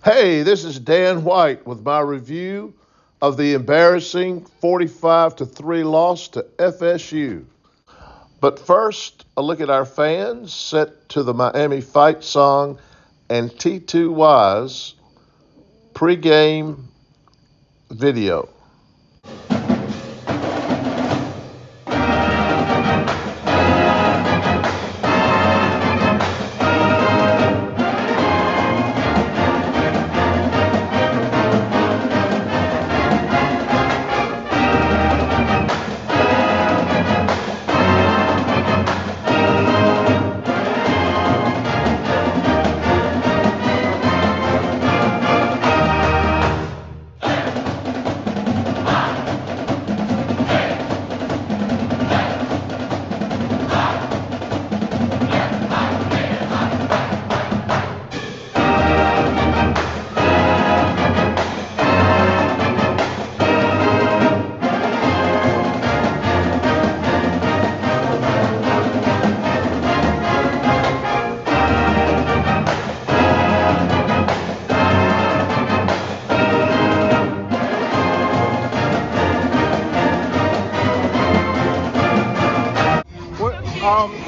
Hey, this is Dan White with my review of the embarrassing 45-3 loss to FSU. But first, a look at our fans set to the Miami fight song and T2Y's pregame video.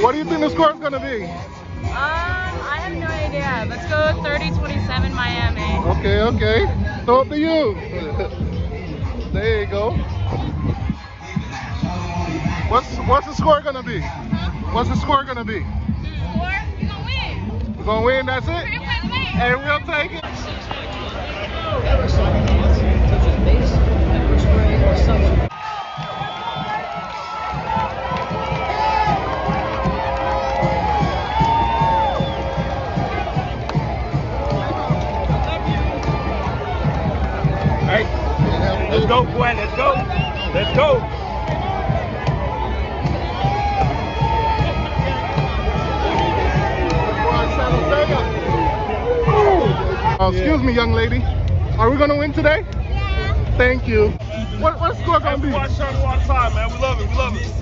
What do you think the score is going to be? I have no idea. Let's go 30-27 Miami. Okay. So up to you. There you go. What's the score going to be? What's the score going to be? Score? You're going to win. We're going to win, that's it? And we'll take it. Let's go, Gwen. Let's go. Let's go. Excuse me, young lady. Are we going to win today? Yeah. Thank you. What's the score going to be? Watch all the time, man. We love it.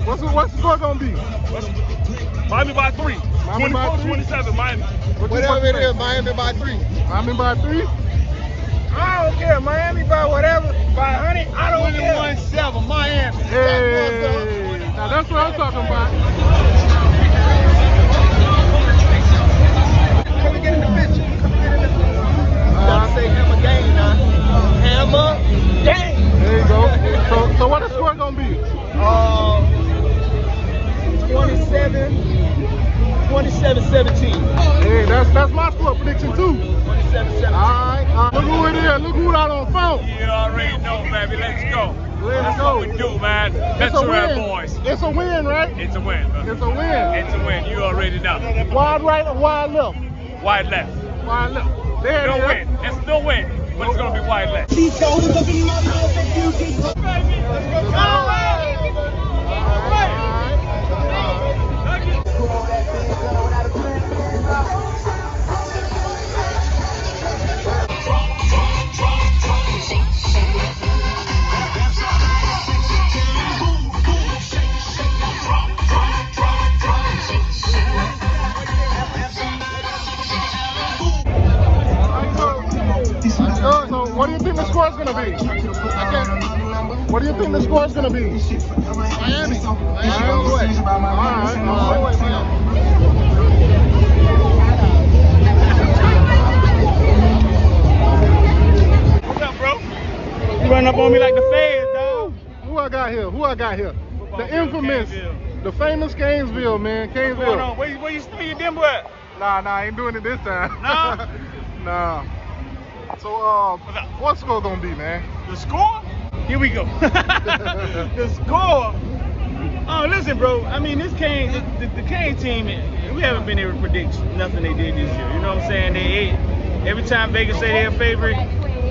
What's the score going to be? Miami by 3. Miami by 24-27, Miami. Whatever it is, Miami by 3. Miami by 3? I don't care. Miami by whatever. By 100, I don't care. 21-7, Miami. Hey, now that's what I'm talking about. Come and get in the picture. You gotta say hammer game now. Hammer game. There you go. So what the score gonna be? 27-17. Hey, that's my score prediction too. 27-17. All right. Look who it is. Look who out on phone. You already know, baby. Let's go. Let's That's go. what we do, man. Let's It's a our win. boys. It's a win, right? It's a win, bro. It's a win. It's a win. You already know. Wide right or wide left? Wide left. Wide left. There No it is. win. It's no win, but it's gonna be wide left. Let's go. So what do you think the score is going to be? What do you think the score is going to be? Miami. All right. What's up, bro? You running up on me like the fans, dog. Who I got here? The infamous, the famous Gainesville, man. What's going on? Where you still your demo at? Nah, I ain't doing it this time. Nah? Nah. So, what's the score gonna be, man? The score? Here we go. The score? Oh, listen, bro. I mean, this Cane, the Cane team, we haven't been able to predict nothing they did this year. You know what I'm saying? Every time Vegas say they're a favorite,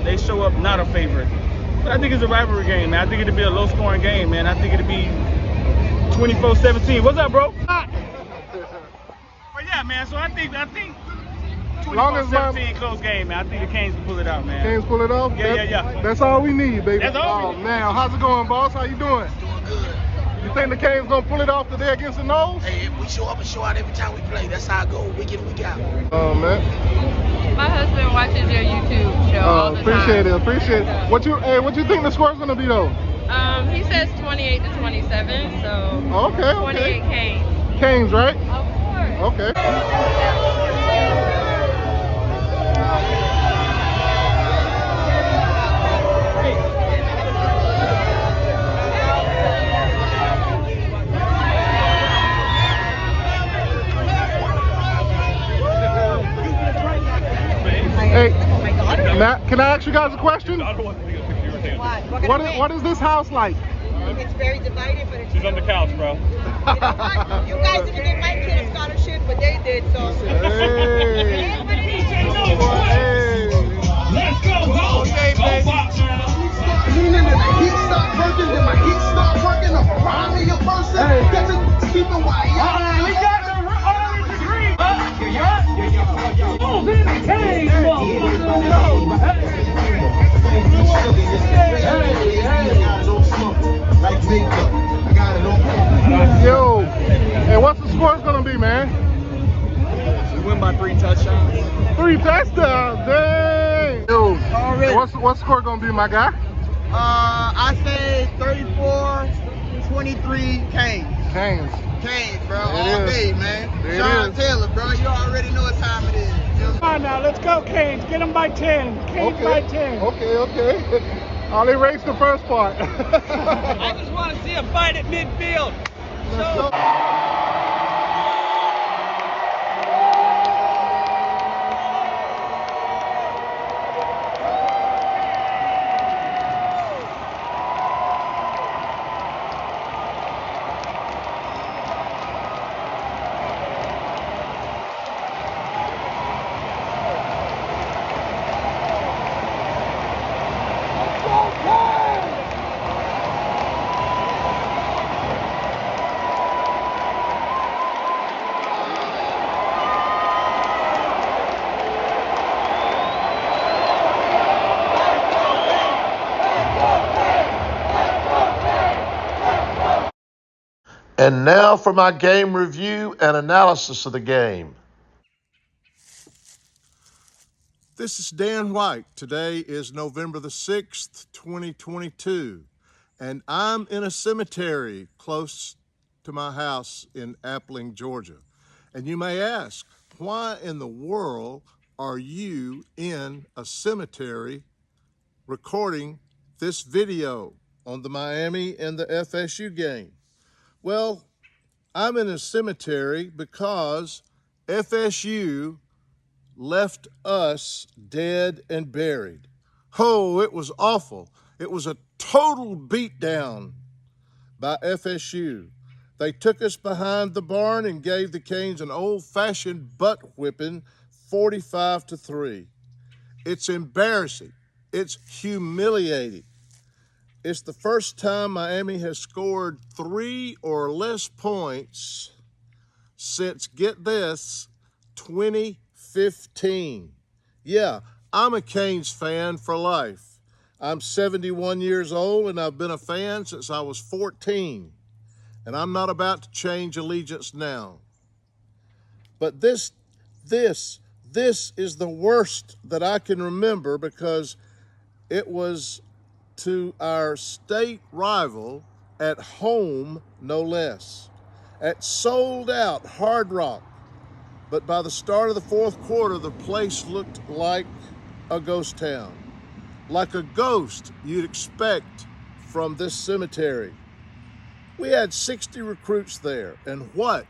they show up not a favorite. But I think it's a rivalry game, man. I think it'll be a low-scoring game, man. I think it'll be 24-17. What's up, bro? But yeah, man. So I think 24-17 close game, man. I think the Canes can pull it out, man. Canes pull it off? Yeah. That's all we need, baby. That's all we need. Man, how's it going, boss? How you doing? Doing good. You think the Canes gonna pull it off today against the Nose? Hey, we show up and show out every time we play. That's how I go week in, week out. Oh, man. My husband watches your YouTube. all the Appreciate time. it. Appreciate it. What you think the score's gonna be though? He says 28 to 27, so Okay. 28 Canes. Canes, right? Of course. Okay. Hey, now, can I ask you guys a question? What is this house like? It's very divided, but it's She's on the couch, bro. you know what? You guys didn't give my kid a scholarship, but they did, so. Hey. Let's go. Okay, baby. Meaning that the heat stop working, then my heat stop working. I'm around me a person. Get to keep it wild. We got the orange degree. Oh, this is Kane, Yo, hey, what's the score gonna be, man? We win by 3 touchdowns. 3 touchdowns, dang. Yo, Already. what's the score gonna be, my guy? I say 34-23 Canes. Canes. Canes, bro. There it All is. day, man. There it Sean is. Taylor, bro. You already know what time it is. Come on now, let's go, Canes. Get them by 10. Canes by 10. Okay. I'll erase the first part. I just want to see a fight at midfield. Let's go. And now for my game review and analysis of the game. This is Dan White. Today is November the 6th, 2022, and I'm in a cemetery close to my house in Appling, Georgia. And you may ask, why in the world are you in a cemetery recording this video on the Miami and the FSU game? Well, I'm in a cemetery because FSU left us dead and buried. Oh, it was awful. It was a total beatdown by FSU. They took us behind the barn and gave the Canes an old-fashioned butt whipping, 45-3. It's embarrassing. It's humiliating. It's the first time Miami has scored 3 or less points since, get this, 2015. Yeah, I'm a Canes fan for life. I'm 71 years old and I've been a fan since I was 14. And I'm not about to change allegiance now. But this is the worst that I can remember because it was to our state rival at home, no less, at sold-out Hard Rock. But by the start of the fourth quarter, the place looked like a ghost town, like a ghost you'd expect from this cemetery. We had 60 recruits there, and what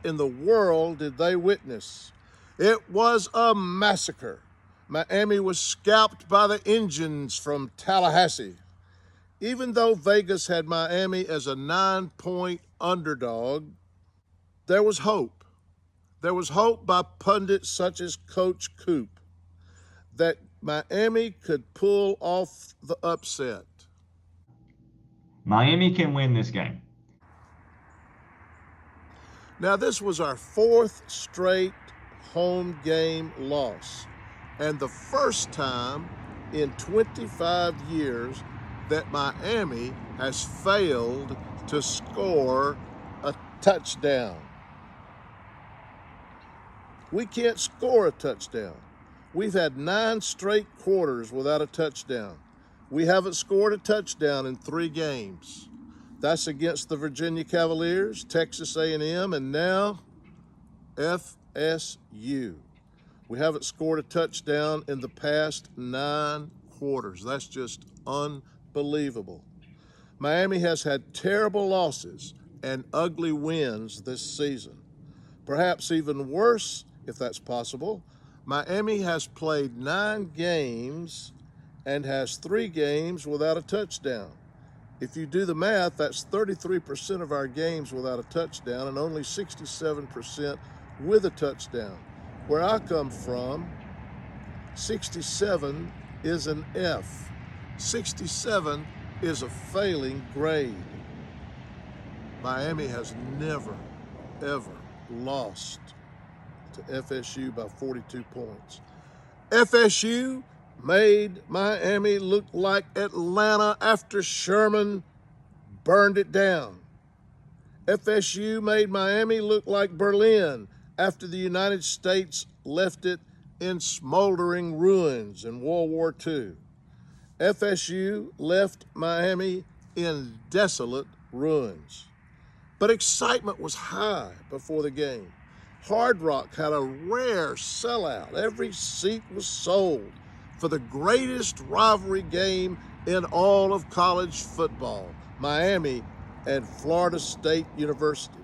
in the world did they witness? It was a massacre. Miami was scalped by the Indians from Tallahassee. Even though Vegas had Miami as a 9-point underdog, there was hope. There was hope by pundits such as Coach Coop that Miami could pull off the upset. Miami can win this game. Now, this was our 4th straight home game loss, and the first time in 25 years that Miami has failed to score a touchdown. We can't score a touchdown. We've had 9 straight quarters without a touchdown. We haven't scored a touchdown in 3 games. That's against the Virginia Cavaliers, Texas A&M, and now FSU. We haven't scored a touchdown in the past 9 quarters. That's just unbelievable. Miami has had terrible losses and ugly wins this season. Perhaps even worse, if that's possible, Miami has played 9 games and has 3 games without a touchdown. If you do the math, that's 33% of our games without a touchdown and only 67% with a touchdown. Where I come from, 67 is an F. 67 is a failing grade. Miami has never, ever lost to FSU by 42 points. FSU made Miami look like Atlanta after Sherman burned it down. FSU made Miami look like Berlin after the United States left it in smoldering ruins in World War II. FSU left Miami in desolate ruins. But excitement was high before the game. Hard Rock had a rare sellout. Every seat was sold for the greatest rivalry game in all of college football, Miami and Florida State University.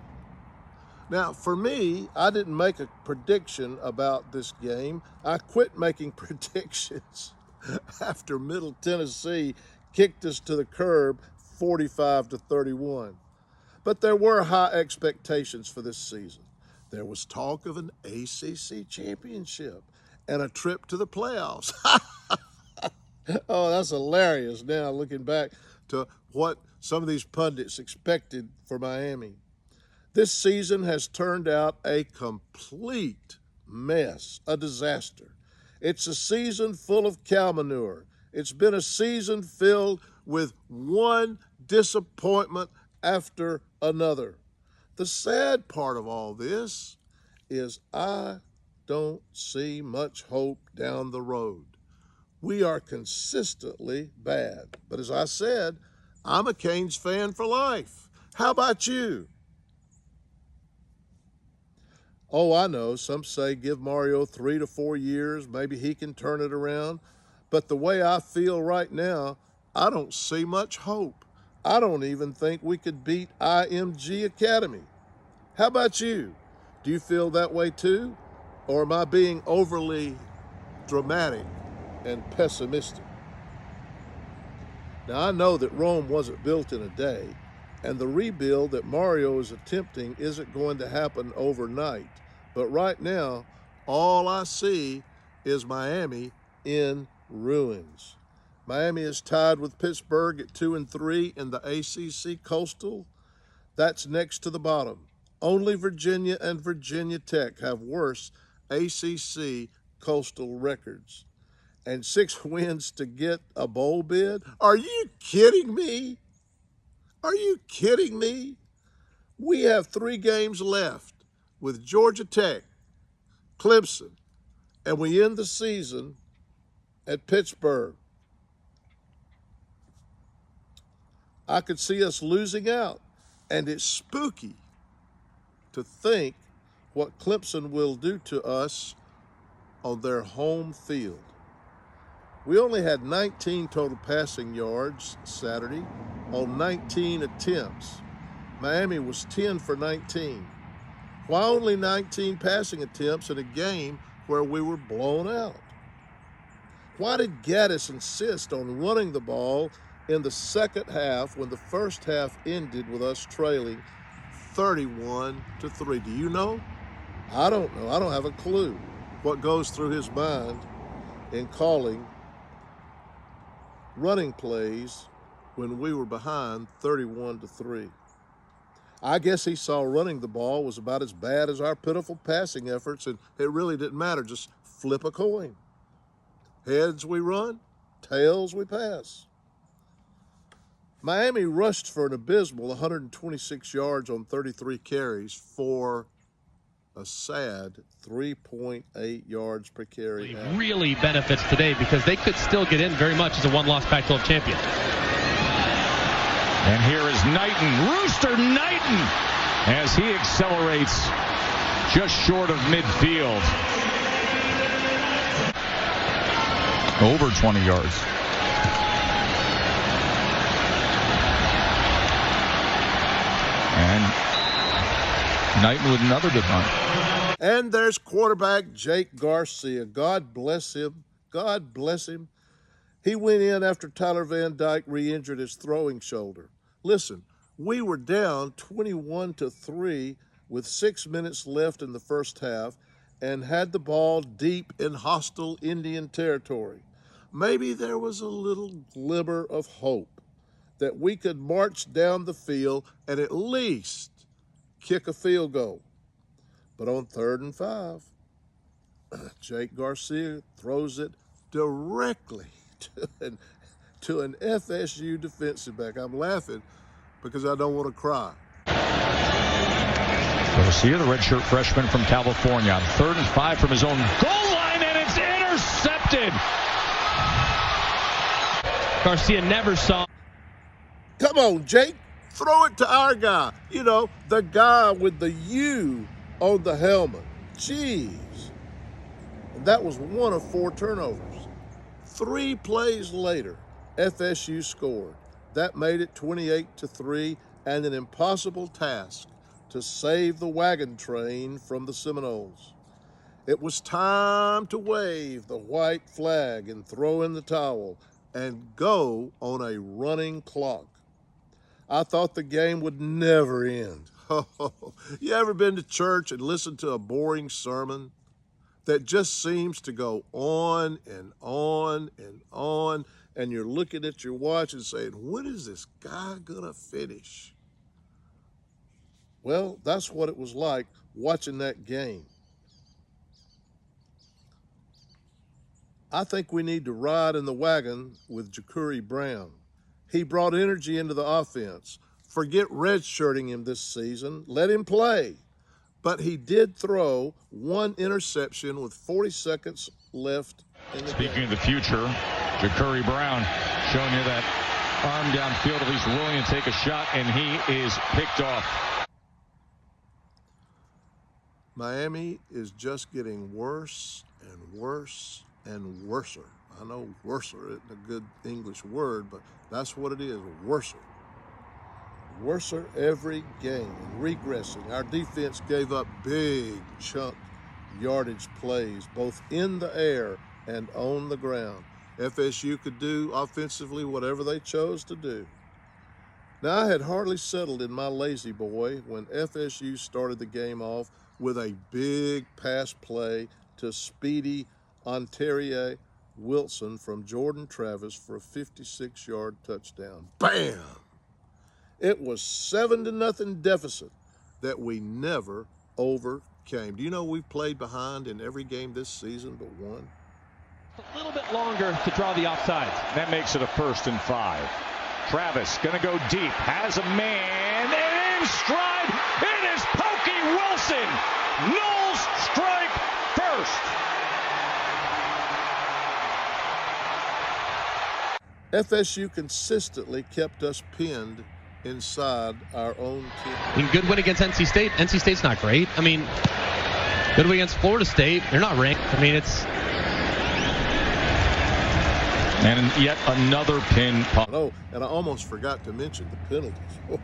Now, for me, I didn't make a prediction about this game. I quit making predictions after Middle Tennessee kicked us to the curb 45-31. But there were high expectations for this season. There was talk of an ACC championship and a trip to the playoffs. Oh, that's hilarious now looking back to what some of these pundits expected for Miami. This season has turned out a complete mess, a disaster. It's a season full of cow manure. It's been a season filled with one disappointment after another. The sad part of all this is I don't see much hope down the road. We are consistently bad. But as I said, I'm a Canes fan for life. How about you? Oh, I know, some say give Mario 3 to 4 years, maybe he can turn it around. But the way I feel right now, I don't see much hope. I don't even think we could beat IMG Academy. How about you? Do you feel that way too? Or am I being overly dramatic and pessimistic? Now, I know that Rome wasn't built in a day, and the rebuild that Mario is attempting isn't going to happen overnight. But right now, all I see is Miami in ruins. Miami is tied with Pittsburgh at 2-3 in the ACC Coastal. That's next to the bottom. Only Virginia and Virginia Tech have worse ACC Coastal records. And 6 wins to get a bowl bid? Are you kidding me? Are you kidding me? We have 3 games left with Georgia Tech, Clemson, and we end the season at Pittsburgh. I could see us losing out, and it's spooky to think what Clemson will do to us on their home field. We only had 19 total passing yards Saturday on 19 attempts. Miami was 10 for 19. Why only 19 passing attempts in a game where we were blown out? Why did Gaddis insist on running the ball in the second half when the first half ended with us trailing 31-3? Do you know? I don't know. I don't have a clue what goes through his mind in calling running plays when we were behind 31-3. I guess he saw running the ball was about as bad as our pitiful passing efforts, and it really didn't matter. Just flip a coin. Heads we run, tails we pass. Miami rushed for an abysmal 126 yards on 33 carries for a sad 3.8 yards per carry. Really benefits today because they could still get in very much as a one-loss Pac-12 champion. And here is Knighton, Rooster Knighton, as he accelerates just short of midfield. Over 20 yards. And Knighton with another good run. And there's quarterback Jake Garcia. God bless him. God bless him. He went in after Tyler Van Dyke re-injured his throwing shoulder. Listen, we were down 21-3 with 6 minutes left in the first half and had the ball deep in hostile Indian territory. Maybe there was a little glimmer of hope that we could march down the field and at least kick a field goal. But on 3rd and 5, Jake Garcia throws it directly to an FSU defensive back. I'm laughing because I don't want to cry. Garcia, the redshirt freshman from California, on 3rd and 5 from his own goal line, and it's intercepted. Garcia never saw. Come on, Jake. Throw it to our guy. You know, the guy with the U on the helmet. Jeez. And that was one of 4 turnovers. 3 plays later, FSU scored. That made it 28-3 and an impossible task to save the wagon train from the Seminoles. It was time to wave the white flag and throw in the towel and go on a running clock. I thought the game would never end. You ever been to church and listened to a boring sermon that just seems to go on and on and on, and you're looking at your watch and saying, when is this guy gonna finish? Well, that's what it was like watching that game. I think we need to ride in the wagon with Ja'Cory Brown. He brought energy into the offense. Forget redshirting him this season. Let him play. But he did throw 1 interception with 40 seconds left in the Speaking game. of the future, Ja'Cory Brown showing you that arm downfield, at least willing to take a shot, and he is picked off. Miami is just getting worse and worse and worser. I know worser isn't a good English word, but that's what it is, worser. Worser every game, regressing. Our defense gave up big chunk yardage plays, both in the air and on the ground. FSU could do offensively whatever they chose to do. Now, I had hardly settled in my lazy boy when FSU started the game off with a big pass play to speedy Ontario Wilson from Jordan Travis for a 56-yard touchdown. Bam! It was 7-0 deficit that we never overcame. Do you know we've played behind in every game this season but one? A little bit longer to draw the offside. That makes it a 1st and 5. Travis gonna go deep, has a man, and in stride, it is Pokey Wilson. Knowles strike first. FSU consistently kept us pinned inside our own team. I mean, good win against NC State. NC State's not great. I mean, good win against Florida State. They're not ranked. I mean, it's... And yet another pin. Oh, and I almost forgot to mention the penalties.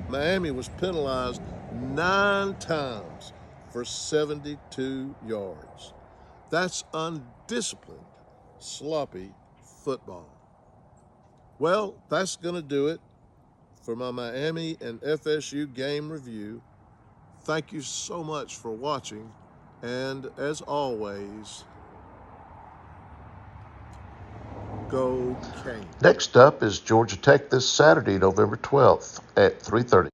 Miami was penalized 9 times for 72 yards. That's undisciplined, sloppy football. Well, that's going to do it for my Miami and FSU game review. Thank you so much for watching, and as always, go Canes. Next up is Georgia Tech this Saturday, November 12th at 3:30.